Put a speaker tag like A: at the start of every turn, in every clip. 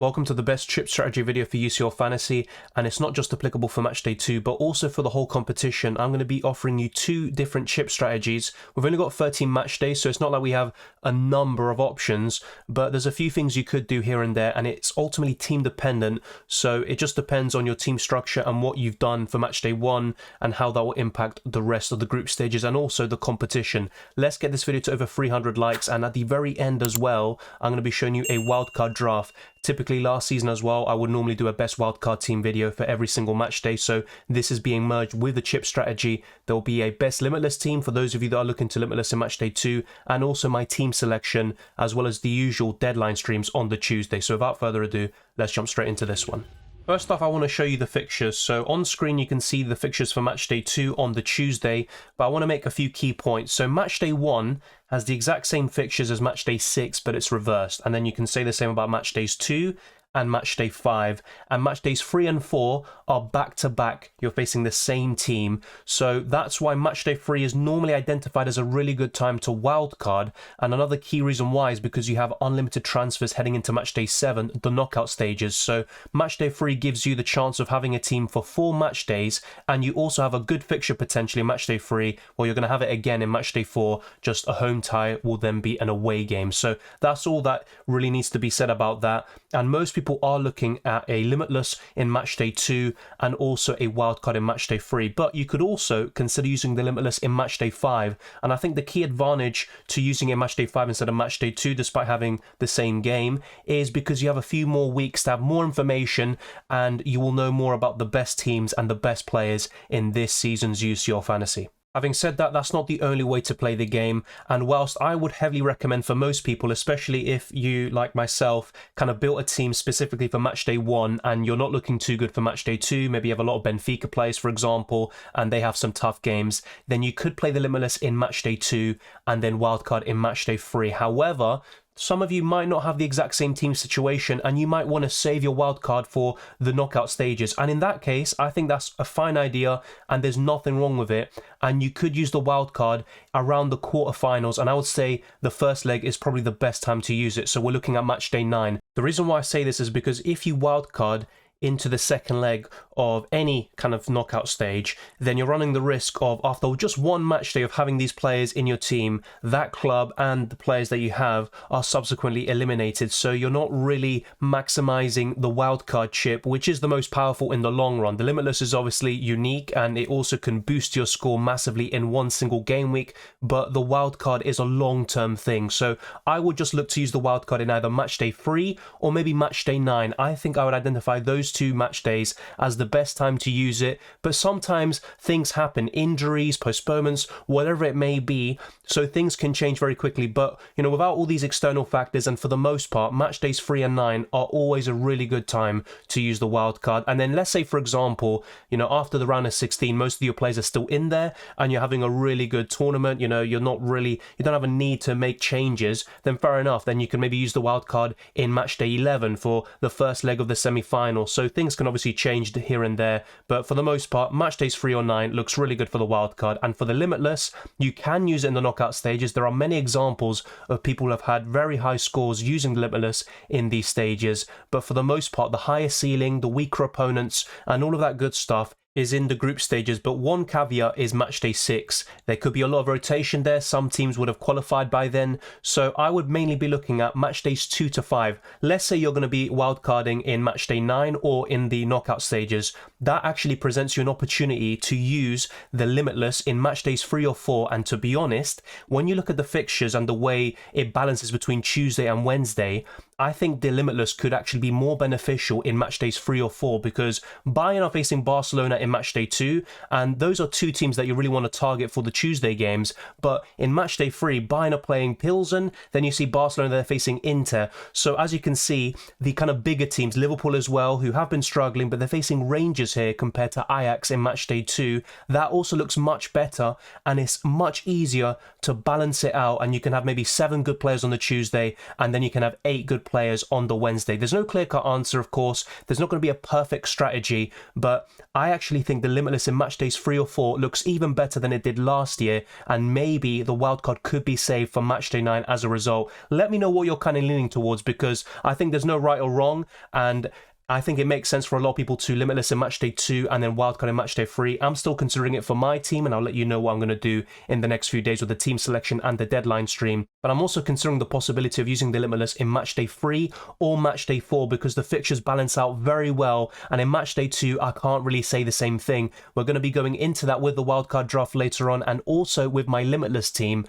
A: Welcome to the best chip strategy video for UCL Fantasy, and it's not just applicable for Matchday 2 but also for the whole competition. I'm going to be offering you two different chip strategies. We've only got 13 match days, so it's not like we have a number of options, but there's a few things you could do here and there, and it's ultimately team dependent, so it just depends on your team structure and what you've done for Matchday 1 and how that will impact the rest of the group stages and also the competition. Let's get this video to over 300 likes, and at the very end as well, I'm going to be showing you a wildcard draft. Typically last season as well, I would normally do a best wildcard team video for every single match day, so this is being merged with the chip strategy. There will be a best limitless team for those of you that are looking to limitless in matchday 2, and also my team selection, as well as the usual deadline streams on the Tuesday. So without further ado, let's jump straight into this one. First off, I want to show you the fixtures. So on screen you can see the fixtures for Matchday 2 on the Tuesday, but I want to make a few key points. So Matchday 1 has the exact same fixtures as Matchday 6, but it's reversed. And then you can say the same about Matchdays 2 and Matchday 5, and Matchdays 3 and 4 are back-to-back. You're facing the same team, so that's why Matchday 3 is normally identified as a really good time to wildcard, and another key reason why is because you have unlimited transfers heading into Matchday 7, the knockout stages. So Matchday 3 gives you the chance of having a team for 4 match days, and you also have a good fixture potentially in Matchday 3, where you're going to have it again in Matchday 4, just a home tie will then be an away game. So that's all that really needs to be said about that, and most people are looking at a limitless in Matchday 2 and also a wildcard in Matchday 3, but you could also consider using the limitless in Matchday 5, and I think the key advantage to using a Matchday 5 instead of Matchday 2 despite having the same game is because you have a few more weeks to have more information and you will know more about the best teams and the best players in this season's UCL Fantasy. Having said that, that's not the only way to play the game, and whilst I would heavily recommend for most people, especially if you, like myself, kind of built a team specifically for Matchday 1 and you're not looking too good for Matchday 2, maybe you have a lot of Benfica players, for example, and they have some tough games, then you could play the Limitless in Matchday 2 and then Wildcard in Matchday 3. However, some of you might not have the exact same team situation and you might want to save your wildcard for the knockout stages, and in that case I think that's a fine idea and there's nothing wrong with it, and you could use the wildcard around the quarterfinals, and I would say the first leg is probably the best time to use it. So we're looking at Matchday 9. The reason why I say this is because if you wildcard into the second leg of any kind of knockout stage, then you're running the risk of, after just one match day of having these players in your team, that club and the players that you have are subsequently eliminated. So you're not really maximizing the wildcard chip, which is the most powerful in the long run. The Limitless is obviously unique and it also can boost your score massively in one single game week, but the wildcard is a long-term thing. So I would just look to use the wildcard in either Matchday 3 or maybe Matchday 9. I think I would identify those two match days as the best time to use it, but sometimes things happen, injuries, postponements, whatever it may be, so things can change very quickly. But you know, without all these external factors, and for the most part match days 3 and 9 are always a really good time to use the wild card. And then let's say, for example, you know, after the round of 16 most of your players are still in there and you're having a really good tournament, you know, you don't have a need to make changes, then fair enough, then you can maybe use the wild card in match day 11 for the first leg of the semi-final. So things can obviously change here and there, but for the most part match days 3 or 9 looks really good for the wildcard. And for the limitless, you can use it in the knockout stages. There are many examples of people who have had very high scores using the limitless in these stages, but for the most part the higher ceiling, the weaker opponents and all of that good stuff is in the group stages. But one caveat is Matchday 6. There could be a lot of rotation there. Some teams would have qualified by then, so I would mainly be looking at Matchdays 2 to 5. Let's say you're going to be wildcarding in Matchday 9 or in the knockout stages. That actually presents you an opportunity to use the Limitless in Matchdays 3 or 4, and to be honest, when you look at the fixtures and the way it balances between Tuesday and Wednesday, I think the Limitless could actually be more beneficial in Matchdays 3 or 4, because Bayern are facing Barcelona in Matchday 2, and those are two teams that you really want to target for the Tuesday games. But in Matchday 3, Bayern are playing Pilsen, then you see Barcelona, they're facing Inter. So as you can see, the kind of bigger teams, Liverpool as well, who have been struggling, but they're facing Rangers here compared to Ajax in Matchday 2. That also looks much better, and it's much easier to balance it out, and you can have maybe 7 good players on the Tuesday, and then you can have 8 good good players on the Wednesday. There's no clear-cut answer, of course. There's not going to be a perfect strategy, but I actually think the Limitless in match days 3 or 4 looks even better than it did last year, and maybe the wildcard could be saved for match day 9 as a result. Let me know what you're kind of leaning towards, because I think there's no right or wrong, and I think it makes sense for a lot of people to Limitless in match day 2 and then wildcard in match day 3. I'm still considering it for my team, and I'll let you know what I'm going to do in the next few days with the team selection and the deadline stream. But I'm also considering the possibility of using the Limitless in match day 3 or match day 4, because the fixtures balance out very well, and in match day 2 I can't really say the same thing. We're going to be going into that with the wildcard draft later on, and also with my Limitless team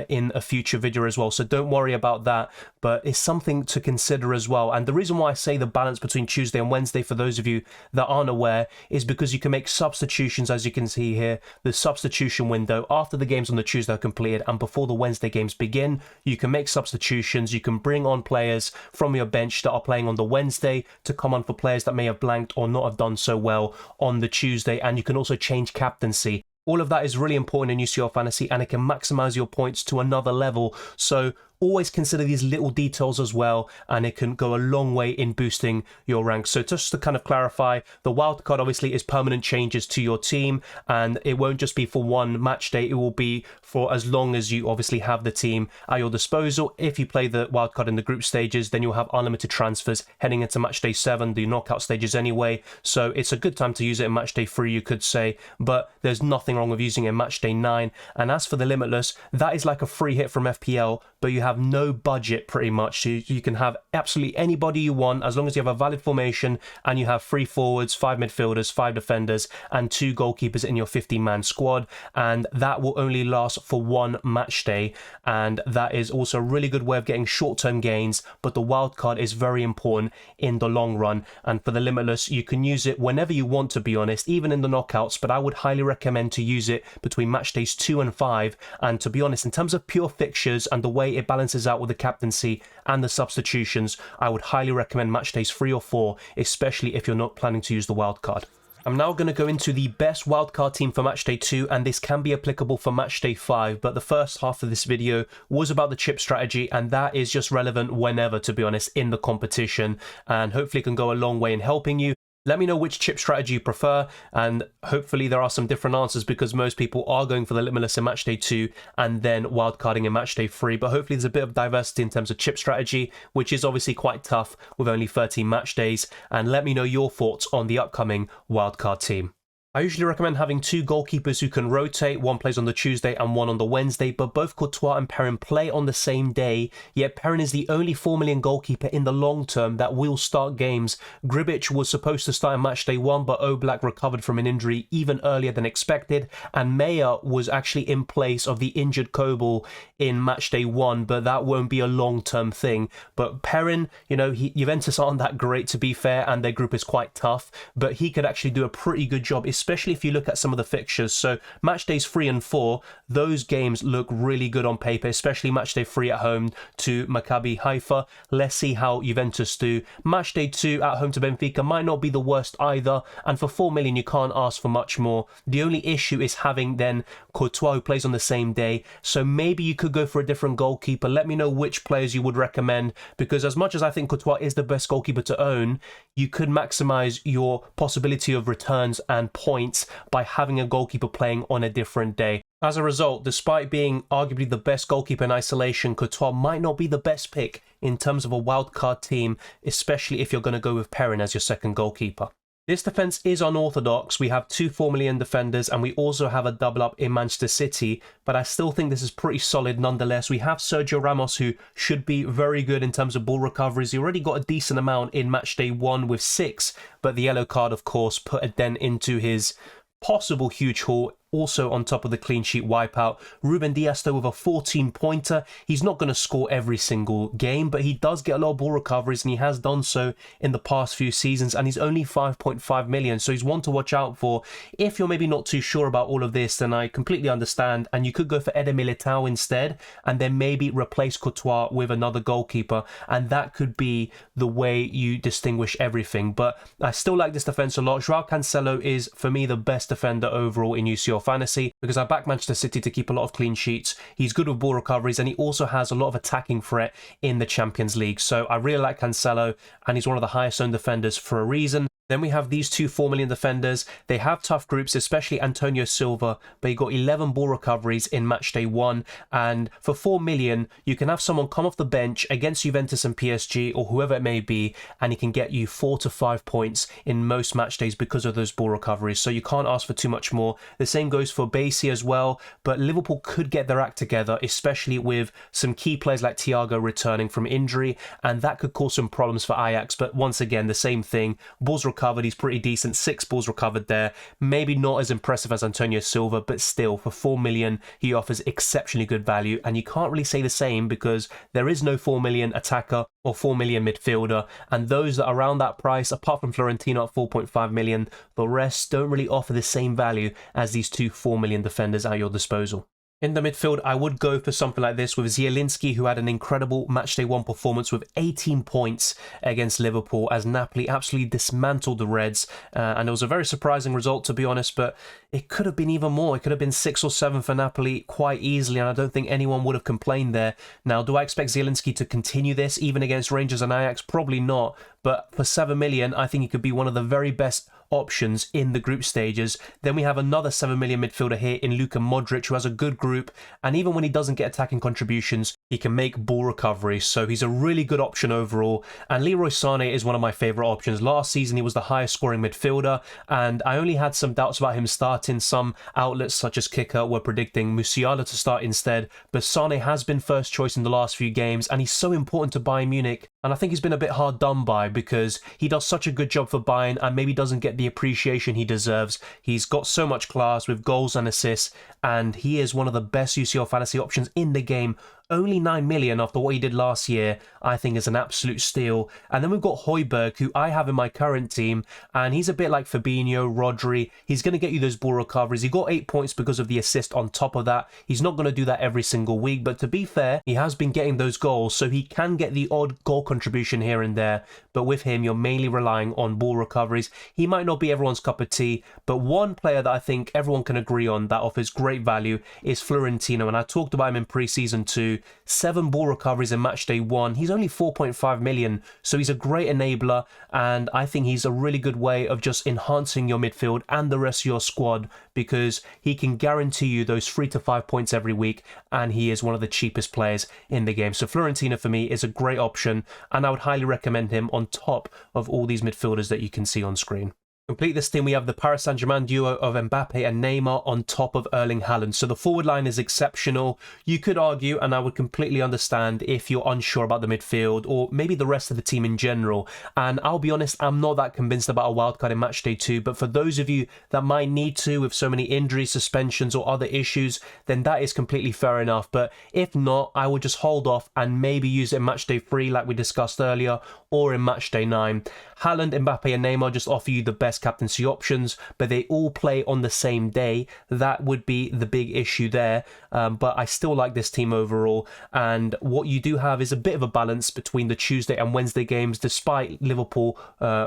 A: in a future video as well, so don't worry about that, but it's something to consider as well. And the reason why I say the balance between Tuesday and Wednesday, for those of you that aren't aware, is because you can make substitutions, as you can see here. The substitution window after the games on the Tuesday are completed and before the Wednesday games begin, you can make substitutions. You can bring on players from your bench that are playing on the Wednesday to come on for players that may have blanked or not have done so well on the Tuesday, and you can also change captaincy. All of that is really important in UCL Fantasy, and it can maximize your points to another level. So always consider these little details as well, and it can go a long way in boosting your ranks. So just to kind of clarify, the wildcard obviously is permanent changes to your team, and it won't just be for one match day. It will be for as long as you obviously have the team at your disposal. If you play the wildcard in the group stages, then you'll have unlimited transfers heading into match day 7, the knockout stages anyway. So it's a good time to use it in match day 3, you could say, but there's nothing wrong with using it in match day 9. And as for the Limitless, that is like a free hit from FPL, but you have no budget pretty much. So you can have absolutely anybody you want as long as you have a valid formation and you have 3 forwards, 5 midfielders, 5 defenders and 2 goalkeepers in your 15-man squad, and that will only last for one match day. And that is also a really good way of getting short-term gains, but the wildcard is very important in the long run. And for the Limitless, you can use it whenever you want, to be honest, even in the knockouts, but I would highly recommend to use it between match days 2 and 5. And to be honest, in terms of pure fixtures and the way it balances out with the captaincy and the substitutions, I would highly recommend match days 3 or 4, especially if you're not planning to use the wildcard. I'm now going to go into the best wildcard team for match day 2, and this can be applicable for match day 5, but the first half of this video was about the chip strategy, and that is just relevant whenever, to be honest, in the competition, and hopefully can go a long way in helping you. Let me know which chip strategy you prefer, and hopefully there are some different answers, because most people are going for the Limitless in match day 2 and then wildcarding in match day 3, but hopefully there's a bit of diversity in terms of chip strategy, which is obviously quite tough with only 13 match days. And let me know your thoughts on the upcoming wildcard team. I usually recommend having 2 goalkeepers who can rotate. One plays on the Tuesday and one on the Wednesday, but both Courtois and Perrin play on the same day, yet Perrin is the only 4 million goalkeeper in the long term that will start games. Gribic was supposed to start in match day 1, but Oblak recovered from an injury even earlier than expected, and Meyer was actually in place of the injured Kobel in match day 1, but that won't be a long-term thing. But Perrin, you know, Juventus aren't that great, to be fair, and their group is quite tough, but he could actually do a pretty good job, especially if you look at some of the fixtures. So match days 3 and 4, those games look really good on paper, especially match day 3 at home to Maccabi Haifa. Let's see how Juventus do. Match day 2 at home to Benfica might not be the worst either, and for 4 million you can't ask for much more. The only issue is having then Courtois, who plays on the same day, so maybe you could go for a different goalkeeper. Let me know which players you would recommend, because as much as I think Courtois is the best goalkeeper to own, you could maximize your possibility of returns and points by having a goalkeeper playing on a different day. As a result, despite being arguably the best goalkeeper in isolation, Courtois might not be the best pick in terms of a wildcard team, especially if you're going to go with Perrin as your second goalkeeper. This defence is unorthodox. We have 2 4 million defenders, and we also have a double up in Manchester City, but I still think this is pretty solid nonetheless. We have Sergio Ramos, who should be very good in terms of ball recoveries. He already got a decent amount in match day 1 with 6, but the yellow card, of course, put a dent into his possible huge haul. Also on top of the clean sheet wipeout, Ruben Dias though with a 14-pointer. He's not going to score every single game, but he does get a lot of ball recoveries, and he has done so in the past few seasons, and he's only 5.5 million, so he's one to watch out for. If you're maybe not too sure about all of this, then I completely understand, and you could go for Eder Militao instead, and then maybe replace Courtois with another goalkeeper, and that could be the way you distinguish everything. But I still like this defence a lot. Joao Cancelo is, for me, the best defender overall in UCL UCL Fantasy because I back Manchester City to keep a lot of clean sheets. He's good with ball recoveries and he also has a lot of attacking threat in the Champions League. So I really like Cancelo and he's one of the highest owned defenders for a reason. Then we have these two 4 million defenders. They have tough groups, especially Antonio Silva, but he got 11 ball recoveries in Matchday 1. And for 4 million, you can have someone come off the bench against Juventus and PSG or whoever it may be, and he can get you 4 to 5 points in most match days because of those ball recoveries. So you can't ask for too much more. The same goes for Basie as well, but Liverpool could get their act together, especially with some key players like Thiago returning from injury, and that could cause some problems for Ajax. But once again, the same thing. Balls recovered, he's pretty decent, 6 balls recovered there. Maybe not as impressive as Antonio Silva, but still for 4 million he offers exceptionally good value, and you can't really say the same because there is no 4 million attacker or 4 million midfielder, and those that are around that price, apart from Florentino at 4.5 million, the rest don't really offer the same value as these two 4 million defenders at your disposal. In the midfield, I would go for something like this with Zielinski, who had an incredible Matchday 1 performance with 18 points against Liverpool as Napoli absolutely dismantled the Reds. And it was a very surprising result, to be honest, but it could have been even more. It could have been 6 or 7 for Napoli quite easily, and I don't think anyone would have complained there. Now, do I expect Zielinski to continue this even against Rangers and Ajax? Probably not. But for 7 million, I think he could be one of the very best options in the group stages. Then we have another 7 million midfielder here in Luka Modric, who has a good group, and even when he doesn't get attacking contributions, he can make ball recoveries, so he's a really good option overall. And Leroy Sané is one of my favourite options. Last season he was the highest scoring midfielder, and I only had some doubts about him starting. Some outlets such as Kicker were predicting Musiala to start instead, but Sané has been first choice in the last few games, and he's so important to Bayern Munich, and I think he's been a bit hard done by because he does such a good job for Bayern and maybe doesn't get the appreciation he deserves. He's got so much class with goals and assists, and he is one of the best UCL fantasy options in the game. Only 9 million after what he did last year, I think is an absolute steal. And then we've got Højbjerg, who I have in my current team, and he's a bit like Fabinho, Rodri. He's going to get you those ball recoveries. He got 8 points because of the assist on top of that. He's not going to do that every single week, but to be fair, he has been getting those goals, so he can get the odd goal contribution here and there. But with him, you're mainly relying on ball recoveries. He might not be everyone's cup of tea, but one player that I think everyone can agree on that offers great value is Florentino, and I talked about him in pre-season 2. 7 ball recoveries in Matchday 1. He's only 4.5 million, so he's a great enabler, and I think he's a really good way of just enhancing your midfield and the rest of your squad because he can guarantee you those 3 to 5 points every week, and he is one of the cheapest players in the game. So Florentino for me is a great option, and I would highly recommend him on top of all these midfielders that you can see on screen. Complete this team, we have the Paris Saint-Germain duo of Mbappe and Neymar on top of Erling Haaland. So the forward line is exceptional. You could argue, and I would completely understand if you're unsure about the midfield or maybe the rest of the team in general. And I'll be honest, I'm not that convinced about a wildcard in Matchday 2. But for those of you that might need to with so many injuries, suspensions or other issues, then that is completely fair enough. But if not, I would just hold off and maybe use it in Matchday 3 like we discussed earlier, or in Matchday 9. Haaland, Mbappe and Neymar just offer you the best captaincy options, but they all play on the same day. That would be the big issue there, but I still like this team overall, and what you do have is a bit of a balance between the Tuesday and Wednesday games, despite Liverpool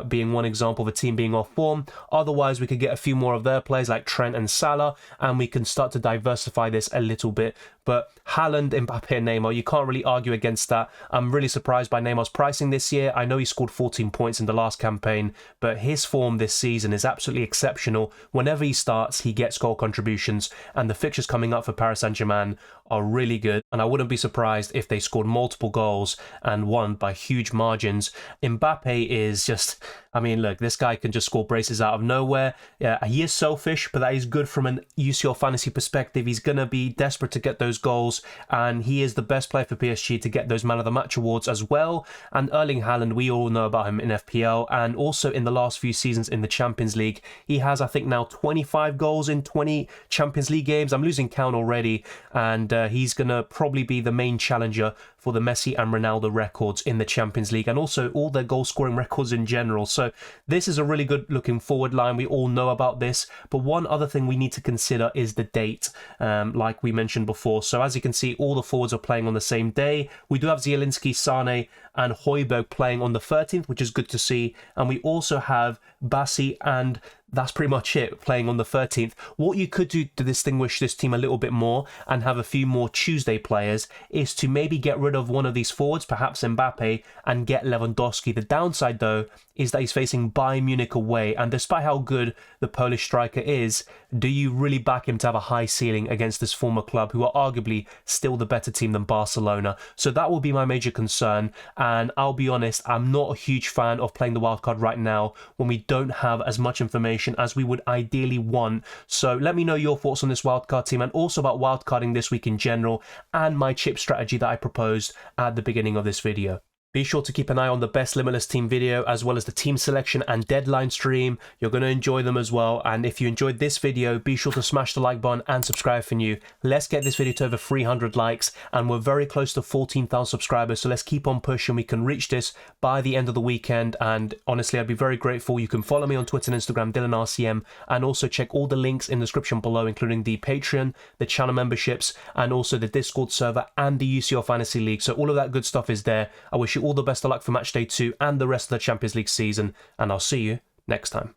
A: being one example of a team being off form. Otherwise, we could get a few more of their players like Trent and Salah, and we can start to diversify this a little bit. But Haaland, Mbappe and Neymar, you can't really argue against that. I'm really surprised by Neymar's pricing this year. I know he scored 14 points in the last campaign, but his form this season is absolutely exceptional. Whenever he starts, he gets goal contributions, and the fixtures coming up for Paris Saint-Germain are really good, and I wouldn't be surprised if they scored multiple goals and won by huge margins. Mbappe is just, I mean, look, this guy can just score braces out of nowhere. Yeah, he is selfish, but that is good from an UCL fantasy perspective. He's going to be desperate to get those goals, and he is the best player for PSG to get those Man of the Match awards as well. And Erling Haaland, we all know about him in FPL, and also in the last few seasons in the Champions League. He has, I think, now 25 goals in 20 Champions League games. I'm losing count already, and he's going to probably be the main challenger for the Messi and Ronaldo records in the Champions League, and also all their goal scoring records in general. So this is a really good looking forward line. We all know about this, but one other thing we need to consider is the date, like we mentioned before. So as you can see, all the forwards are playing on the same day. We do have Zielinski, Sané and Højbjerg playing on the 13th, which is good to see, and we also have Basie and that's pretty much it, playing on the 13th. What you could do to distinguish this team a little bit more and have a few more Tuesday players is to maybe get rid of one of these forwards, perhaps Mbappe, and get Lewandowski. The downside, though, is that he's facing Bayern Munich away, and despite how good the Polish striker is, do you really back him to have a high ceiling against this former club, who are arguably still the better team than Barcelona? So that will be my major concern, and I'll be honest, I'm not a huge fan of playing the wildcard right now when we don't have as much information as we would ideally want. So let me know your thoughts on this wildcard team, and also about wildcarding this week in general, and my chip strategy that I proposed at the beginning of this video. Be sure to keep an eye on the best Limitless team video, as well as the team selection and deadline stream. You're going to enjoy them as well. And if you enjoyed this video, be sure to smash the like button and subscribe for new. Let's get this video to over 300 likes, and we're very close to 14,000 subscribers. So let's keep on pushing. We can reach this by the end of the weekend. And honestly, I'd be very grateful. You can follow me on Twitter and Instagram, DylanRCM, and also check all the links in the description below, including the Patreon, the channel memberships, and also the Discord server and the UCL Fantasy League. So all of that good stuff is there. I wish you all the best of luck for Matchday 2 and the rest of the Champions League season, and I'll see you next time.